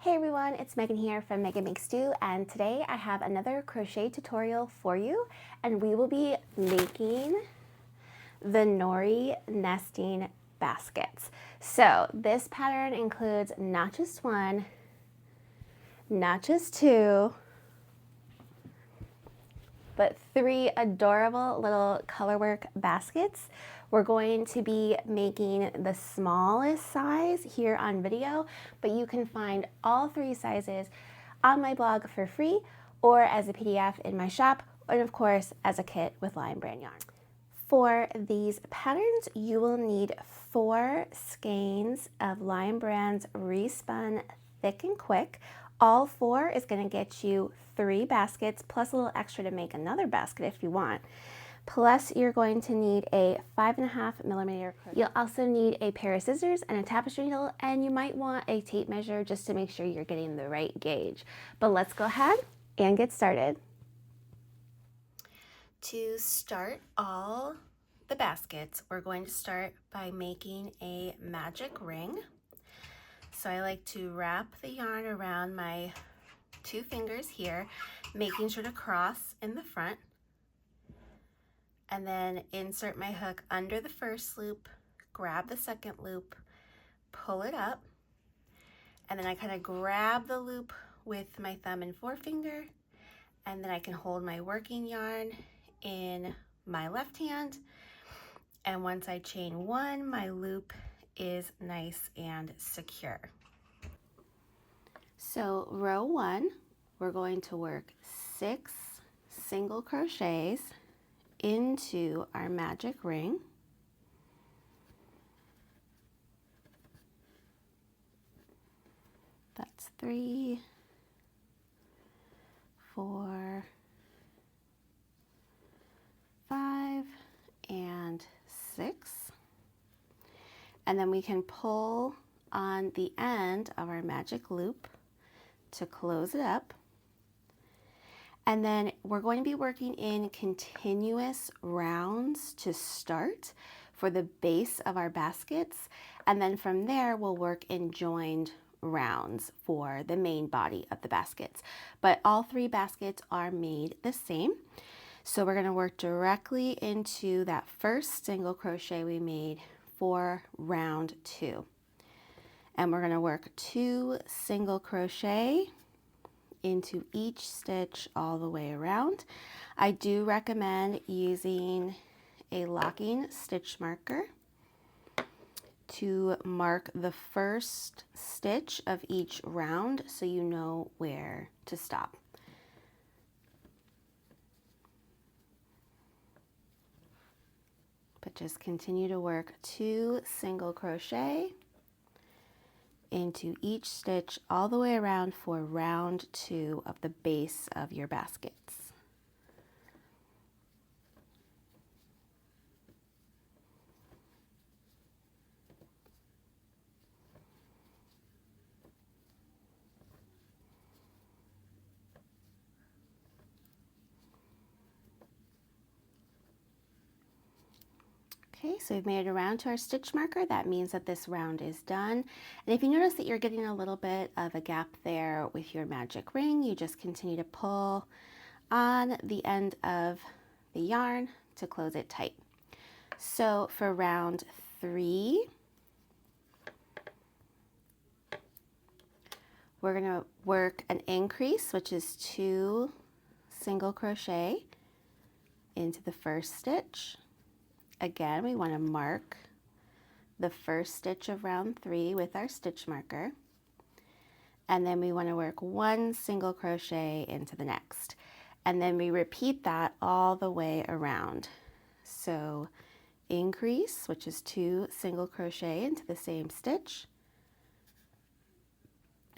Hey everyone, it's Meghan here from Meghan Makes Do, and today I have another crochet tutorial for you, and we will be making the Nori nesting baskets. So this pattern includes not just one, not just two, but three adorable little colorwork baskets. We're going to be making the smallest size here on video, but you can find all three sizes on my blog for free or as a PDF in my shop, and of course as a kit with Lion Brand yarn. For these patterns, you will need 4 skeins of Lion Brand's Re-Spun Thick and Quick. All 4 is going to get you 3 baskets, plus a little extra to make another basket if you want. Plus, you're going to need a 5.5mm. You'll also need a pair of scissors and a tapestry needle, and you might want a tape measure just to make sure you're getting the right gauge. But let's go ahead and get started. To start all the baskets, we're going to start by making a magic ring. So I like to wrap the yarn around my 2 fingers here, making sure to cross in the front, and then insert my hook under the first loop, grab the second loop, pull it up, and then I kind of grab the loop with my thumb and forefinger, and then I can hold my working yarn in my left hand, and once I chain 1, my loop is nice and secure. So row 1, we're going to work 6 single crochets into our magic ring. That's 3, 4, 5, and 6. And then we can pull on the end of our magic loop to close it up. And then we're going to be working in continuous rounds to start for the base of our baskets. And then from there, we'll work in joined rounds for the main body of the baskets. But all 3 baskets are made the same. So we're going to work directly into that first single crochet we made for round 2. And we're going to work 2 single crochet into each stitch all the way around. I do recommend using a locking stitch marker to mark the first stitch of each round so you know where to stop. But just continue to work 2 single crochet into each stitch all the way around for round 2 of the base of your baskets. Okay, so we've made it around to our stitch marker. That means that this round is done. And if you notice that you're getting a little bit of a gap there with your magic ring, you just continue to pull on the end of the yarn to close it tight. So for round 3, we're going to work an increase, which is 2 single crochet into the first stitch. Again, we want to mark the first stitch of round 3 with our stitch marker, and then we want to work 1 single crochet into the next, and then we repeat that all the way around. So increase, which is 2 single crochet into the same stitch,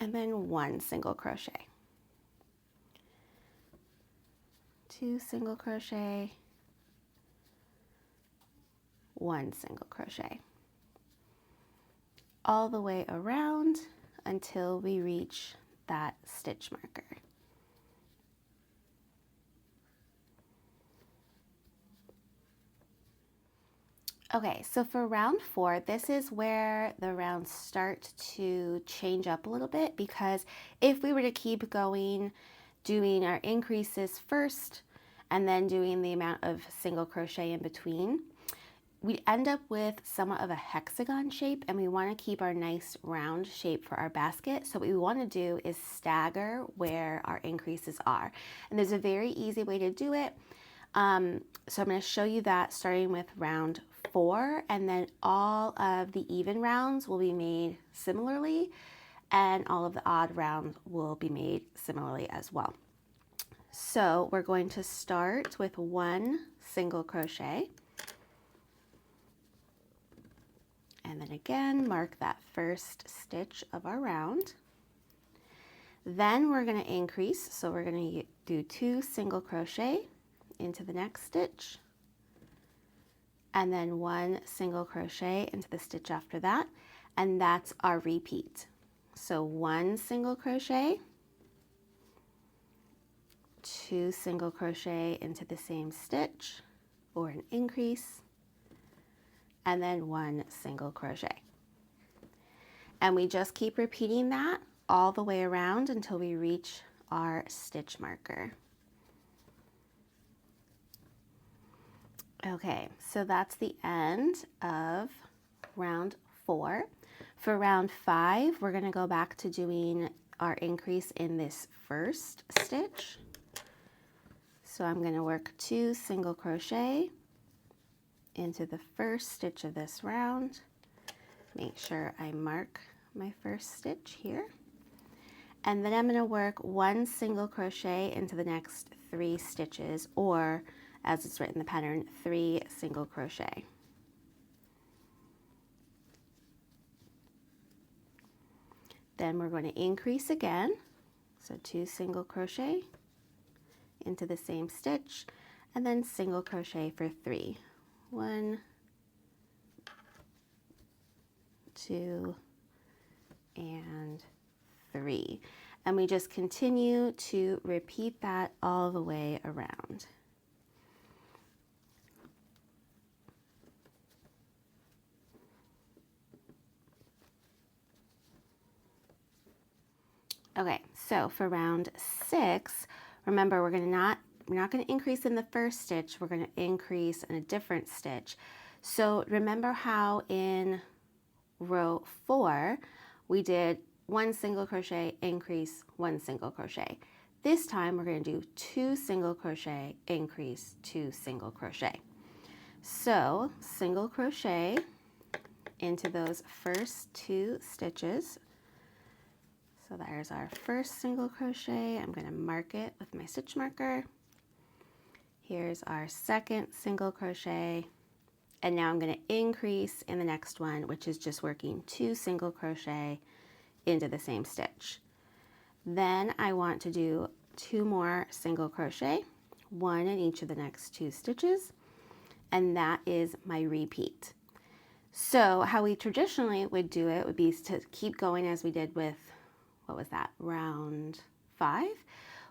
and then 1 single crochet, 2 single crochet, 1 single crochet, all the way around until we reach that stitch marker. Okay, so for round 4, this is where the rounds start to change up a little bit, because if we were to keep going, doing our increases first and then doing the amount of single crochet in between, we'd end up with somewhat of a hexagon shape, and we want to keep our nice round shape for our basket. So what we want to do is stagger where our increases are. And there's a very easy way to do it. So I'm going to show you that starting with round 4, and then all of the even rounds will be made similarly, and all of the odd rounds will be made similarly as well. So we're going to start with 1 single crochet, and then again mark that first stitch of our round. Then we're going to increase, so we're going to do 2 single crochet into the next stitch, and then 1 single crochet into the stitch after that, and that's our repeat. So 1 single crochet, 2 single crochet into the same stitch or an increase, and then 1 single crochet. And we just keep repeating that all the way around until we reach our stitch marker. Okay, so that's the end of round 4. For round 5, we're going to go back to doing our increase in this first stitch. So I'm going to work 2 single crochet into the first stitch of this round. Make sure I mark my first stitch here. And then I'm going to work 1 single crochet into the next 3 stitches, or as it's written in the pattern, 3 single crochet. Then we're going to increase again, so 2 single crochet into the same stitch, and then single crochet for 3. 1, 2, and 3. And we just continue to repeat that all the way around. Okay, so for round 6, remember we're not going to increase in the first stitch, we're going to increase in a different stitch. So remember how in row 4 we did 1 single crochet, increase, 1 single crochet. This time we're going to do 2 single crochet, increase, 2 single crochet. So single crochet into those first 2 stitches. So there's our first single crochet. I'm going to mark it with my stitch marker. Here's our second single crochet. And now I'm going to increase in the next one, which is just working 2 single crochet into the same stitch. Then I want to do 2 more single crochet, 1 in each of the next 2 stitches, and that is my repeat. So how we traditionally would do it would be to keep going as we did with, what was that, round 5,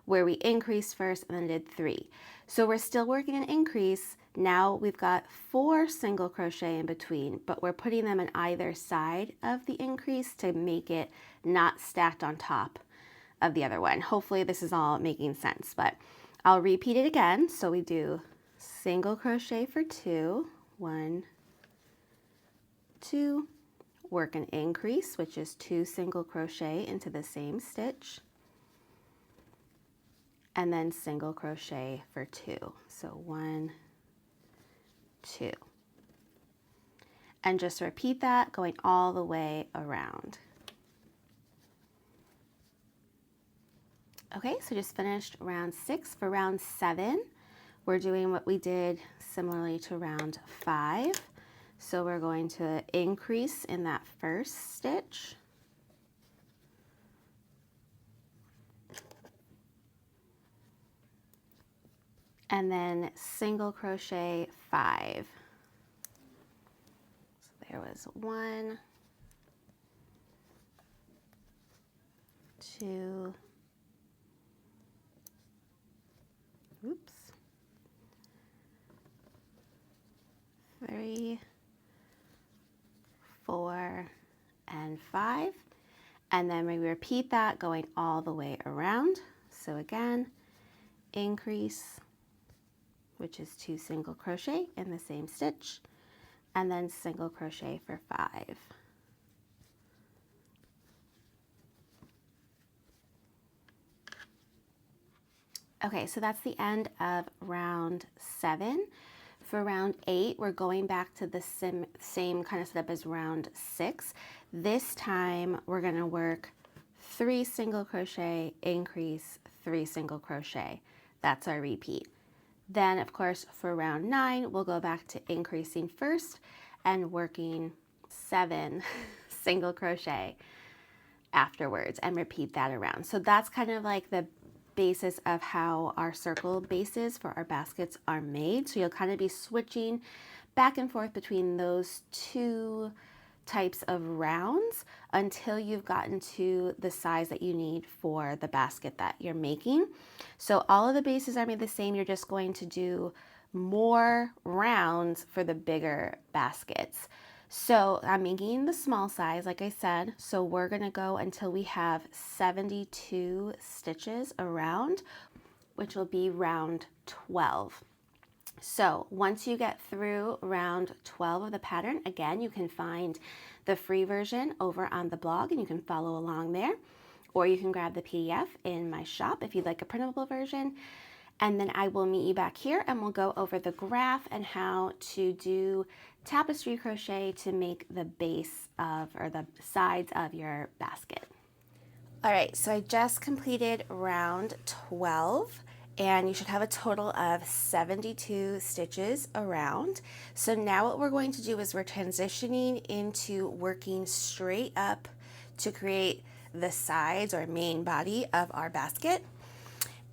where we increased first and then did 3. So we're still working an increase. Now we've got 4 single crochet in between, but we're putting them on either side of the increase to make it not stacked on top of the other one. Hopefully this is all making sense, but I'll repeat it again. So we do single crochet for 2, 1, 2, work an increase, which is 2 single crochet into the same stitch, and then single crochet for 2. So 1, 2. And just repeat that going all the way around. Okay, so just finished round 6. For round 7, we're doing what we did similarly to round 5. So we're going to increase in that first stitch, and then single crochet 5. So there was 1, 2, oops, 3, and 5, and then we repeat that going all the way around. So again, increase, which is 2 single crochet in the same stitch, and then single crochet for 5. Okay, so that's the end of round 7. For round 8, we're going back to the same kind of setup as round 6. This time we're going to work 3 single crochet, increase, 3 single crochet. That's our repeat. Then, of course, for round 9, we'll go back to increasing first and working 7 single crochet afterwards and repeat that around. So that's kind of like the basis of how our circle bases for our baskets are made. So you'll kind of be switching back and forth between those 2 types of rounds until you've gotten to the size that you need for the basket that you're making. So all of the bases are made the same. You're just going to do more rounds for the bigger baskets. So I'm making the small size, like I said, so we're gonna go until we have 72 stitches around, which will be round 12. So once you get through round 12 of the pattern, again, you can find the free version over on the blog and you can follow along there, or you can grab the PDF in my shop if you'd like a printable version. And then I will meet you back here and we'll go over the graph and how to do tapestry crochet to make the base of, or the sides of your basket. All right, so I just completed round 12 and you should have a total of 72 stitches around. So now what we're going to do is we're transitioning into working straight up to create the sides or main body of our basket.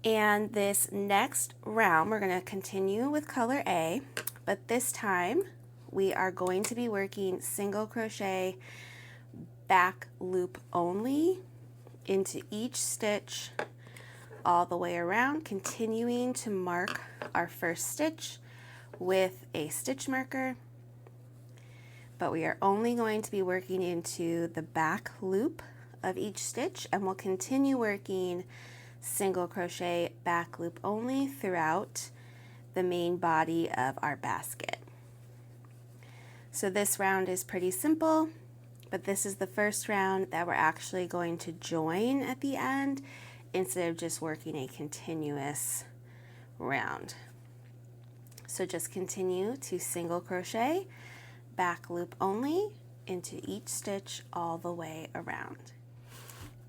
And this next round, we're going to continue with color A, but this time we are going to be working single crochet back loop only into each stitch all the way around, continuing to mark our first stitch with a stitch marker, but we are only going to be working into the back loop of each stitch, and we'll continue working single crochet back loop only throughout the main body of our basket. So this round is pretty simple, but this is the first round that we're actually going to join at the end instead of just working a continuous round. So just continue to single crochet back loop only into each stitch all the way around.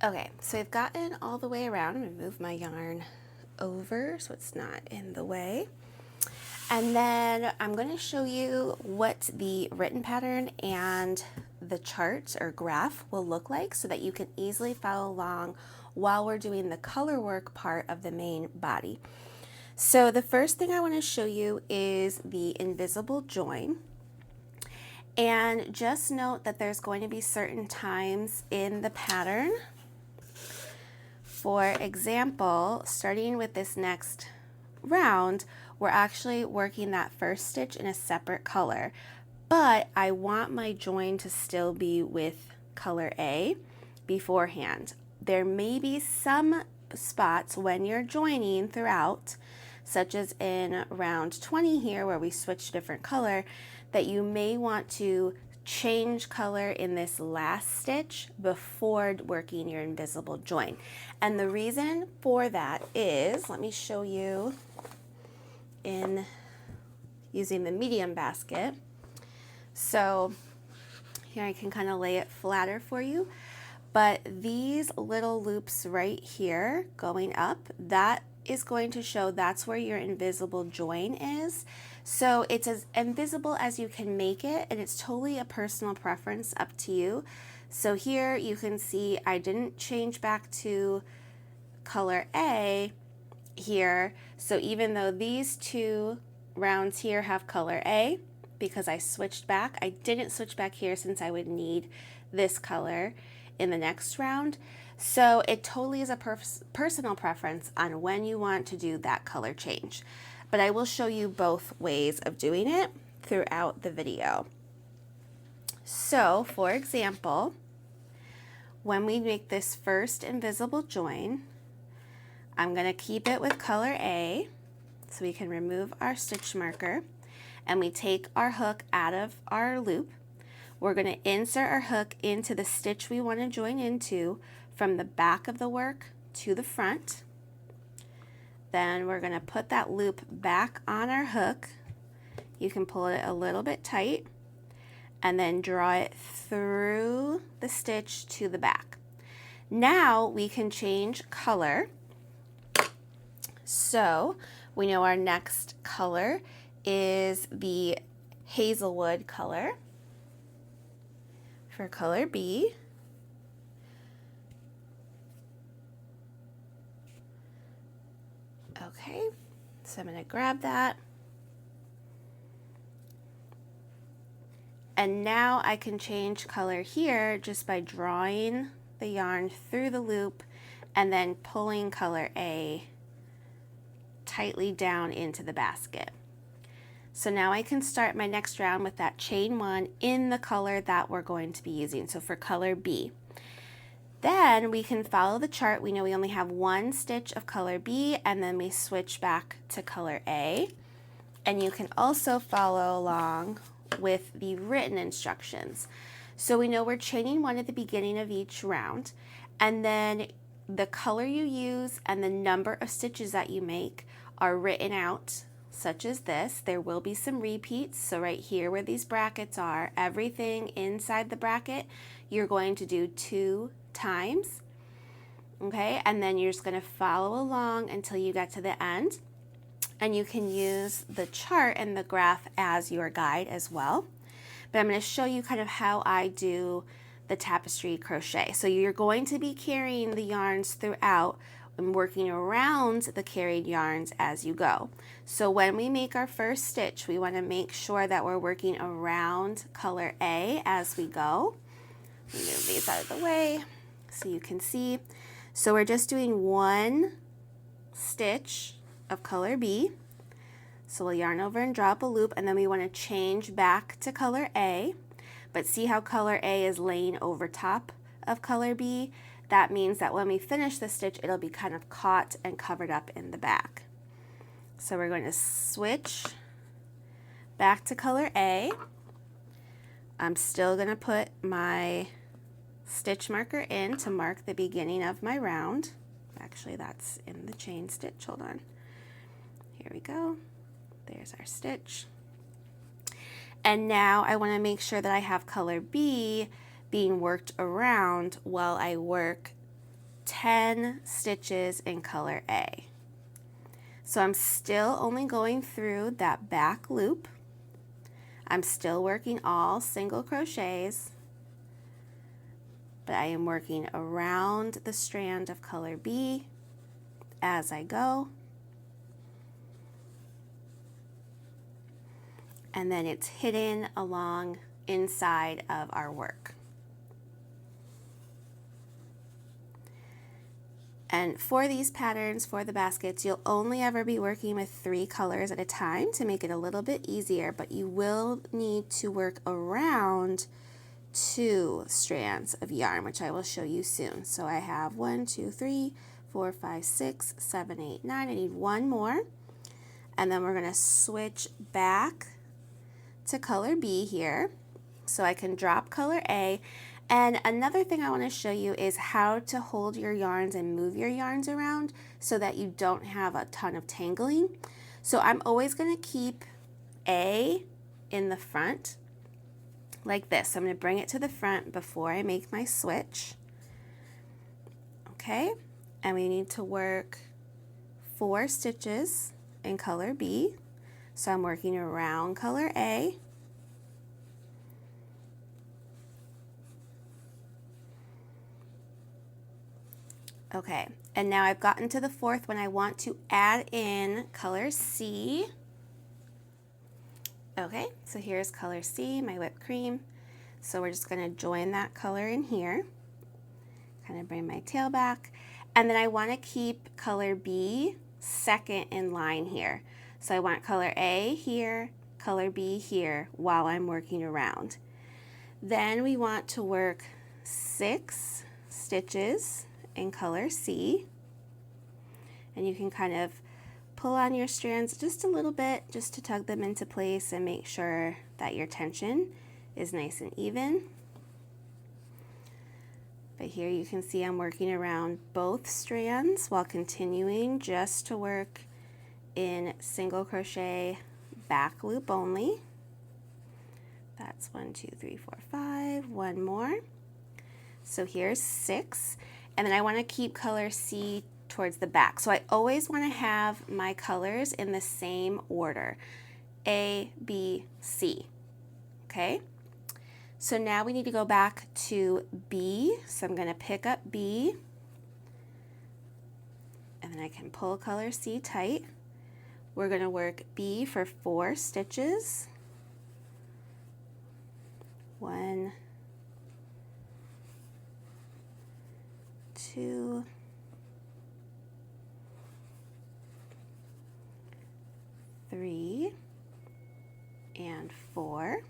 Okay, so we've gotten all the way around. I'm going to move my yarn over so it's not in the way. And then I'm going to show you what the written pattern and the chart or graph will look like so that you can easily follow along while we're doing the color work part of the main body. So the first thing I want to show you is the invisible join. And just note that there's going to be certain times in the pattern. For example, starting with this next round, we're actually working that first stitch in a separate color, but I want my join to still be with color A beforehand. There may be some spots when you're joining throughout, such as in round 20 here where we switch different color, that you may want to change color in this last stitch before working your invisible join. And the reason for that is, let me show you in using the medium basket. So here I can kind of lay it flatter for you, but these little loops right here going up, that is going to show that's where your invisible join is. So it's as invisible as you can make it, and it's totally a personal preference, up to you. So here you can see I didn't change back to color A here. So even though these two rounds here have color A, because I switched back, I didn't switch back here since I would need this color in the next round. So it totally is a personal preference on when you want to do that color change. But I will show you both ways of doing it throughout the video. So for example, when we make this first invisible join, I'm going to keep it with color A, so we can remove our stitch marker, and we take our hook out of our loop. We're going to insert our hook into the stitch we want to join into from the back of the work to the front. Then we're going to put that loop back on our hook. You can pull it a little bit tight and then draw it through the stitch to the back. Now we can change color. So we know our next color is the hazelwood color for color B. Okay, so I'm going to grab that. And now I can change color here just by drawing the yarn through the loop and then pulling color A tightly down into the basket. So now I can start my next round with that chain 1 in the color that we're going to be using, so for color B. Then we can follow the chart. We know we only have 1 stitch of color B, and then we switch back to color A. And you can also follow along with the written instructions. So we know we're chaining 1 at the beginning of each round, and then the color you use and the number of stitches that you make are written out, such as this. There will be some repeats, so right here where these brackets are, everything inside the bracket you're going to do 2 times, okay? And then you're just going to follow along until you get to the end, and you can use the chart and the graph as your guide as well. But I'm going to show you kind of how I do the tapestry crochet. So you're going to be carrying the yarns throughout and working around the carried yarns as you go. So when we make our first stitch, we want to make sure that we're working around color A as we go. Move these out of the way so you can see. So we're just doing 1 stitch of color B. So we'll yarn over and drop a loop, and then we want to change back to color A. But see how color A is laying over top of color B? That means that when we finish the stitch, it'll be kind of caught and covered up in the back. So we're going to switch back to color A. I'm still going to put my stitch marker in to mark the beginning of my round. Actually, that's in the chain stitch. Hold on. Here we go. There's our stitch. And now I want to make sure that I have color B being worked around while I work 10 stitches in color A. So I'm still only going through that back loop. I'm still working all single crochets, but I am working around the strand of color B as I go. And then it's hidden along inside of our work. And for these patterns, for the baskets, you'll only ever be working with 3 colors at a time to make it a little bit easier, but you will need to work around 2 strands of yarn, which I will show you soon. So I have 1, 2, 3, 4, 5, 6, 7, 8, 9. I need 1 more. And then we're going to switch back to color B here, so I can drop color A. And another thing I want to show you is how to hold your yarns and move your yarns around so that you don't have a ton of tangling. So I'm always going to keep A in the front like this. So I'm going to bring it to the front before I make my switch. Okay, and we need to work 4 stitches in color B. So I'm working around color A. Okay, and now I've gotten to the 4th when I want to add in color C. Okay, so here's color C, my whipped cream. So we're just going to join that color in here. Kind of bring my tail back. And then I want to keep color B second in line here. So I want color A here, color B here while I'm working around. Then we want to work 6 stitches in color C, and you can kind of pull on your strands just a little bit just to tug them into place and make sure that your tension is nice and even. But here you can see I'm working around both strands while continuing just to work in single crochet back loop only. That's 1, 2, 3, 4, 5, one more. So here's 6, and then I want to keep color C towards the back. So I always want to have my colors in the same order, A, B, C, okay? So now we need to go back to B, so I'm going to pick up B, and then I can pull color C tight. We're going to work B for 4 stitches. 1, 2, 3, and 4.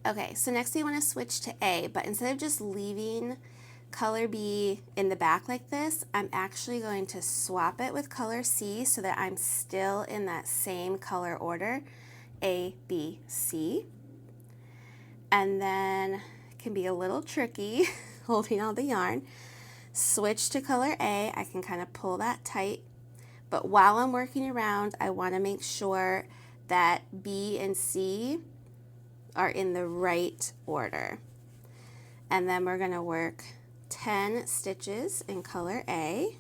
Okay, so next we want to switch to A, but instead of just leaving color B in the back like this, I'm actually going to swap it with color C so that I'm still in that same color order, A, B, C. And then it can be a little tricky holding all the yarn. Switch to color A, I can kind of pull that tight, but while I'm working around, I want to make sure that B and C are in the right order. And then we're going to work 10 stitches in color A.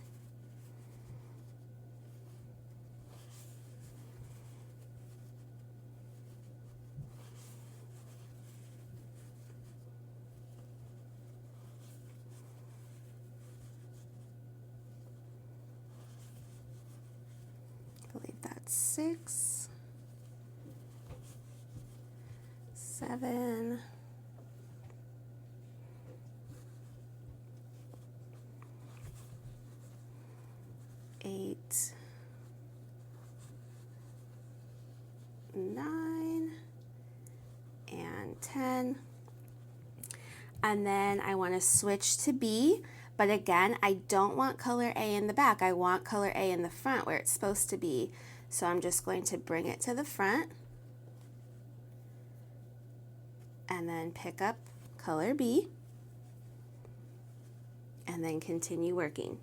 I believe that's 6, 7, 8, 9, and 10. And then I want to switch to B, but again, I don't want color A in the back. I want color A in the front where it's supposed to be. So I'm just going to bring it to the front and then pick up color B and then continue working.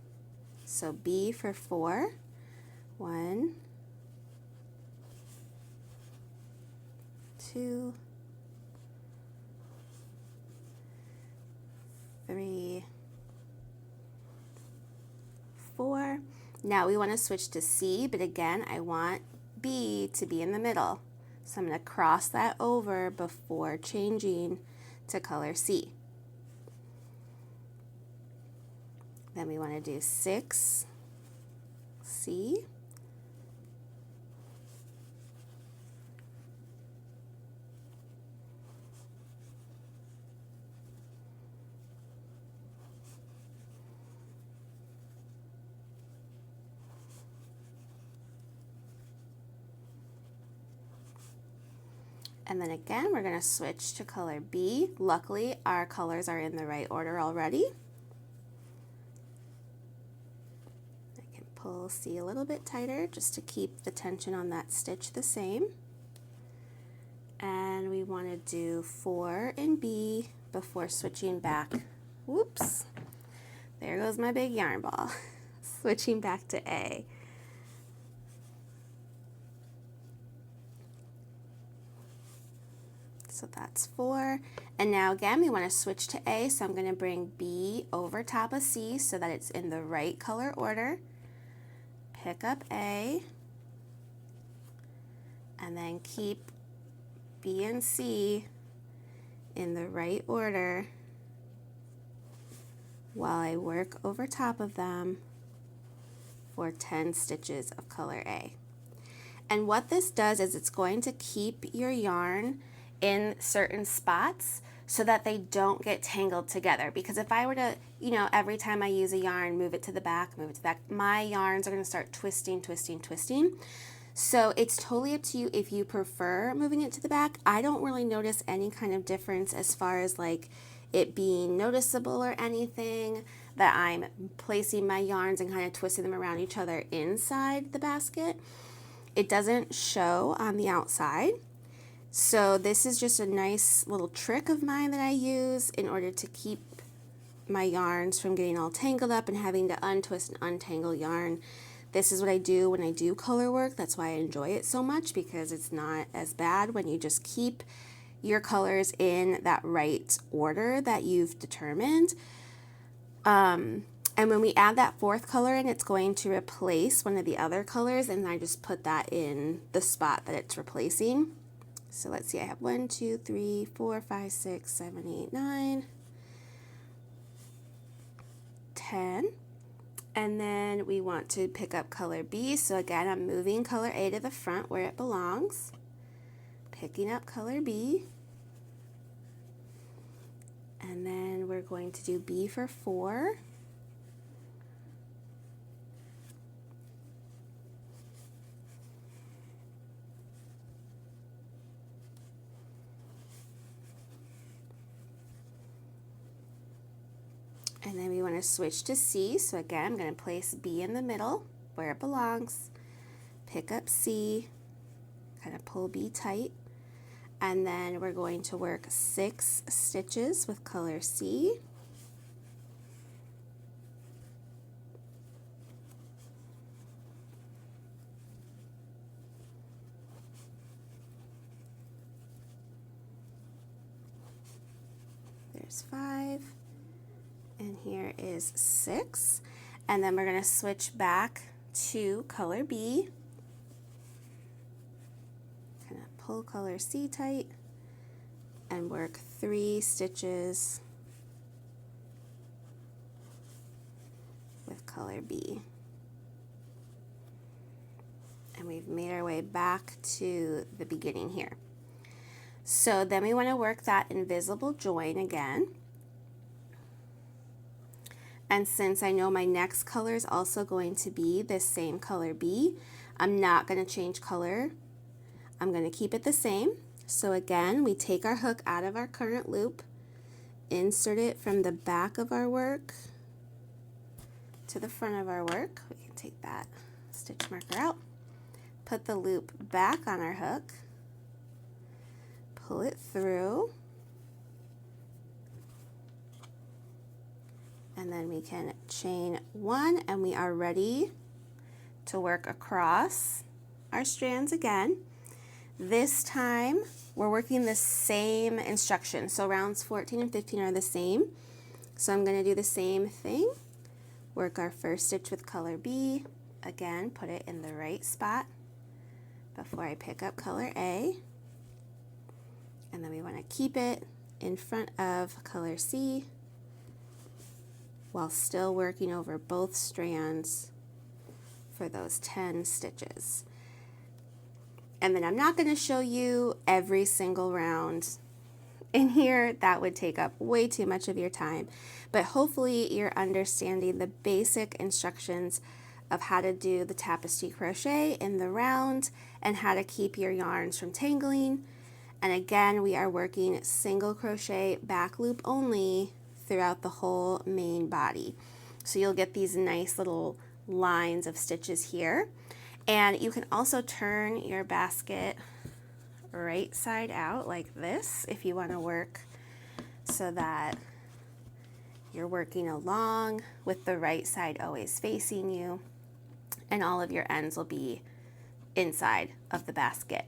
So B for 4, 1, 2, 3, 4. Now we want to switch to C, but again, I want B to be in the middle. So I'm going to cross that over before changing to color C. Then we want to do 6, C, and then again we're going to switch to color B. Luckily our colors are in the right order already. I can pull C a little bit tighter just to keep the tension on that stitch the same. And we want to do 4 in B before switching back. Whoops, there goes my big yarn ball. Switching back to A. So that's 4. And now again, we want to switch to A, so I'm going to bring B over top of C so that it's in the right color order. Pick up A, and then keep B and C in the right order while I work over top of them for 10 stitches of color A. And what this does is it's going to keep your yarn in certain spots so that they don't get tangled together. Because if I were to, you know, every time I use a yarn, move it to the back, move it to the back, my yarns are going to start twisting, twisting, twisting. So it's totally up to you if you prefer moving it to the back. I don't really notice any kind of difference as far as like it being noticeable or anything, that I'm placing my yarns and kind of twisting them around each other inside the basket. It doesn't show on the outside. So this is just a nice little trick of mine that I use in order to keep my yarns from getting all tangled up and having to untwist and untangle yarn. This is what I do when I do color work. That's why I enjoy it so much, because it's not as bad when you just keep your colors in that right order that you've determined. And when we add that fourth color in, it's going to replace one of the other colors, and I just put that in the spot that it's replacing. So let's see, I have 1, 2, 3, 4, 5, 6, 7, 8, 9, 10. And then we want to pick up color B. So again, I'm moving color A to the front where it belongs, picking up color B. And then we're going to do B for 4. And then we want to switch to C. So again, I'm going to place B in the middle where it belongs, pick up C, kind of pull B tight, and then we're going to work 6 stitches with color C. There's 5. And here is 6, and then we're going to switch back to color B, kind of pull color C tight and work 3 stitches with color B. And we've made our way back to the beginning here. So then we want to work that invisible join again. And since I know my next color is also going to be this same color B, I'm not going to change color. I'm going to keep it the same. So again, we take our hook out of our current loop, insert it from the back of our work to the front of our work. We can take that stitch marker out, put the loop back on our hook, pull it through, and then we can chain 1, and we are ready to work across our strands again. This time we're working the same instructions, so rounds 14 and 15 are the same. So I'm going to do the same thing, work our first stitch with color B, again put it in the right spot before I pick up color A, and then we want to keep it in front of color C while still working over both strands for those 10 stitches. And then I'm not going to show you every single round in here. That would take up way too much of your time, but hopefully you're understanding the basic instructions of how to do the tapestry crochet in the round and how to keep your yarns from tangling. And again, we are working single crochet back loop only throughout the whole main body. So you'll get these nice little lines of stitches here. And you can also turn your basket right side out like this if you want to work so that you're working along with the right side always facing you, and all of your ends will be inside of the basket.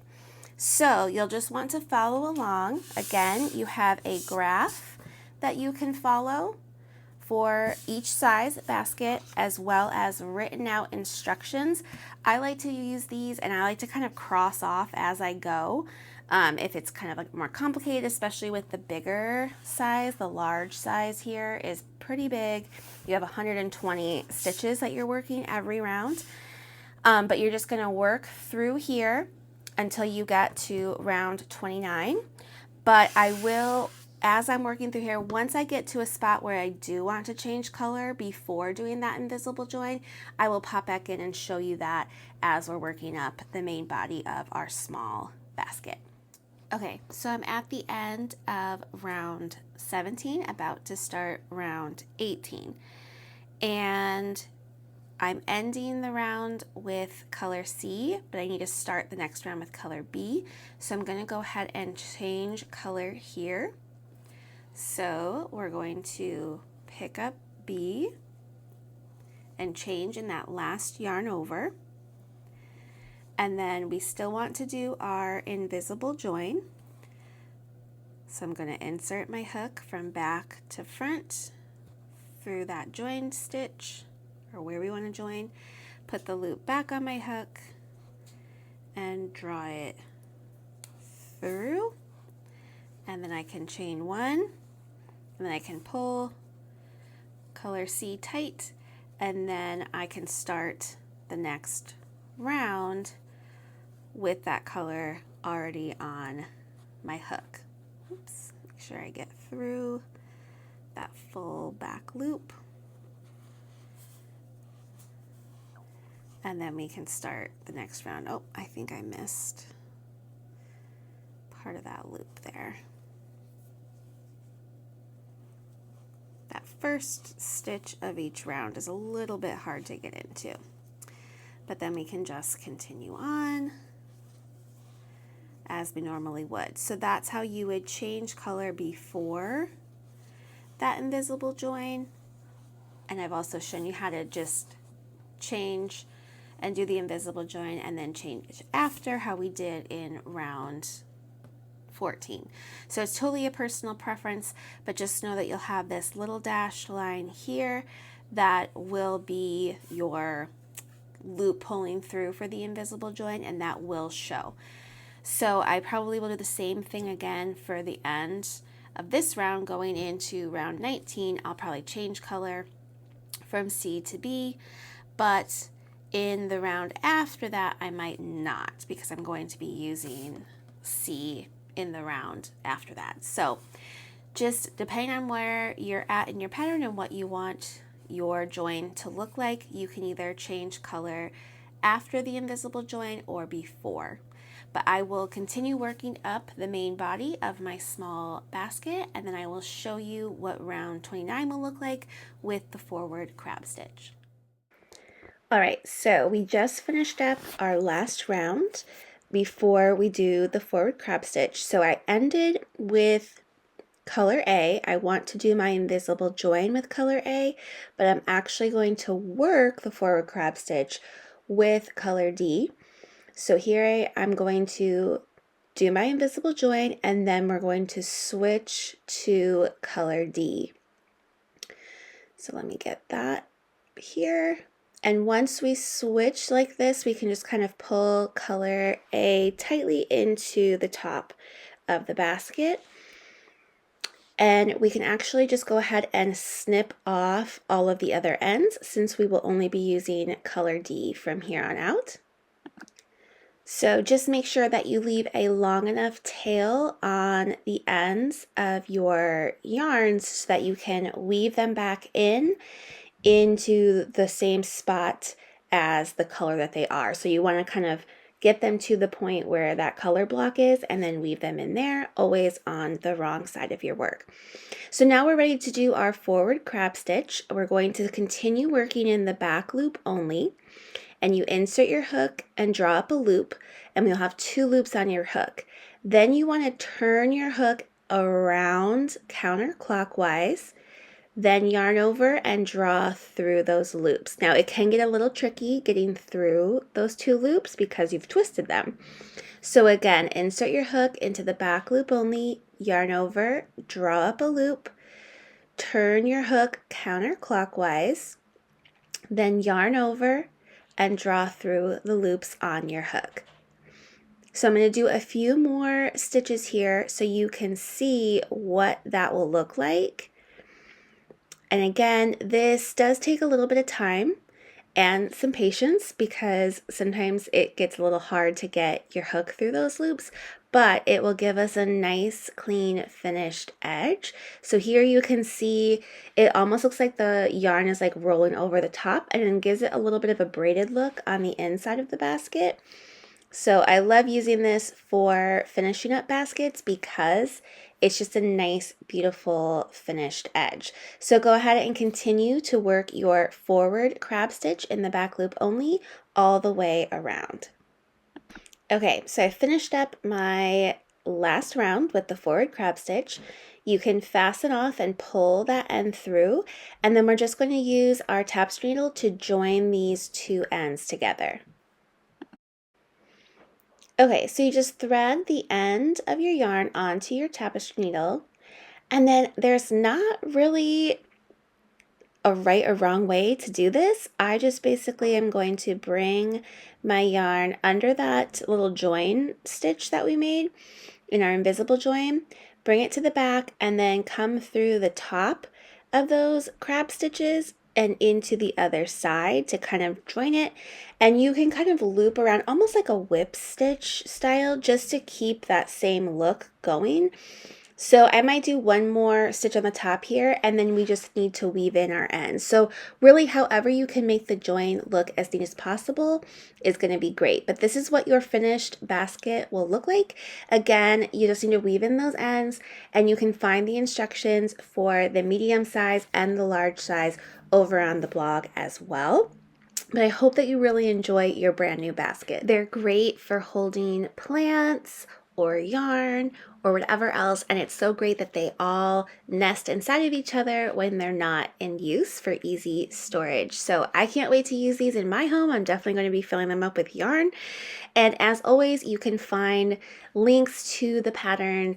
So you'll just want to follow along. Again, you have a graph that you can follow for each size basket, as well as written out instructions. I like to use these, and I like to kind of cross off as I go. If it's kind of like more complicated, especially with the bigger size, the large size here is pretty big. You have 120 stitches that you're working every round. But you're just gonna work through here until you get to round 29. But I will, as I'm working through here, once I get to a spot where I do want to change color before doing that invisible join, I will pop back in and show you that as we're working up the main body of our small basket. Okay, so I'm at the end of round 17, about to start round 18. And I'm ending the round with color C, but I need to start the next round with color B. So I'm going to go ahead and change color here. So we're going to pick up B and change in that last yarn over. And then we still want to do our invisible join. So I'm going to insert my hook from back to front through that join stitch, or where we want to join, put the loop back on my hook and draw it through, and then I can chain one, and then I can pull color C tight, and then I can start the next round with that color already on my hook. Oops, make sure I get through that full back loop. And then we can start the next round. Oh, I think I missed part of that loop there. That first stitch of each round is a little bit hard to get into, but then we can just continue on as we normally would. So that's how you would change color before that invisible join. And I've also shown you how to just change and do the invisible join and then change after, how we did in round 14. So it's totally a personal preference, but just know that you'll have this little dashed line here that will be your loop pulling through for the invisible join, and that will show. So I probably will do the same thing again for the end of this round. Going into round 19, I'll probably change color from C to B, but in the round after that, I might not, because I'm going to be using C in the round after that. So just depending on where you're at in your pattern and what you want your join to look like, you can either change color after the invisible join or before. But I will continue working up the main body of my small basket, and then I will show you what round 29 will look like with the forward crab stitch. All right, so we just finished up our last round before we do the forward crab stitch. So I ended with color A. I want to do my invisible join with color A, but I'm actually going to work the forward crab stitch with color D. So here I'm going to do my invisible join, and then we're going to switch to color D. So let me get that here. And once we switch like this, we can just kind of pull color A tightly into the top of the basket. And we can actually just go ahead and snip off all of the other ends, since we will only be using color D from here on out. So just make sure that you leave a long enough tail on the ends of your yarns so that you can weave them back into the same spot as the color that they are. So you want to kind of get them to the point where that color block is, and then weave them in there, always on the wrong side of your work. So now we're ready to do our forward crab stitch. We're going to continue working in the back loop only, and you insert your hook and draw up a loop, and you'll have 2 loops on your hook. Then you want to turn your hook around counterclockwise, then yarn over and draw through those loops. Now it can get a little tricky getting through those 2 loops because you've twisted them. So again, insert your hook into the back loop only, yarn over, draw up a loop, turn your hook counterclockwise, then yarn over and draw through the loops on your hook. So I'm going to do a few more stitches here so you can see what that will look like. And again, this does take a little bit of time and some patience, because sometimes it gets a little hard to get your hook through those loops, but it will give us a nice, clean, finished edge. So here you can see it almost looks like the yarn is like rolling over the top, and then gives it a little bit of a braided look on the inside of the basket. So I love using this for finishing up baskets because It's just a nice, beautiful finished edge. So go ahead and continue to work your forward crab stitch in the back loop only all the way around. Okay, so I finished up my last round with the forward crab stitch. You can fasten off and pull that end through, and then we're just going to use our tapestry needle to join these two ends together. Okay, so you just thread the end of your yarn onto your tapestry needle, and then there's not really a right or wrong way to do this. I just basically am going to bring my yarn under that little join stitch that we made in our invisible join, bring it to the back, and then come through the top of those crab stitches and into the other side to kind of join it. And you can kind of loop around almost like a whip stitch style just to keep that same look going. So I might do one more stitch on the top here, and then we just need to weave in our ends. So really, however you can make the join look as neat as possible is going to be great. But this is what your finished basket will look like. Again, you just need to weave in those ends, and you can find the instructions for the medium size and the large size over on the blog as well. But I hope that you really enjoy your brand new basket. They're great for holding plants or yarn or whatever else, and it's so great that they all nest inside of each other when they're not in use for easy storage. So I can't wait to use these in my home. I'm definitely going to be filling them up with yarn. And as always, you can find links to the pattern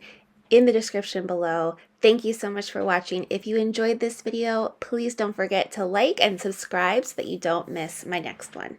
in the description below. Thank you so much for watching. If you enjoyed this video, please don't forget to like and subscribe so that you don't miss my next one.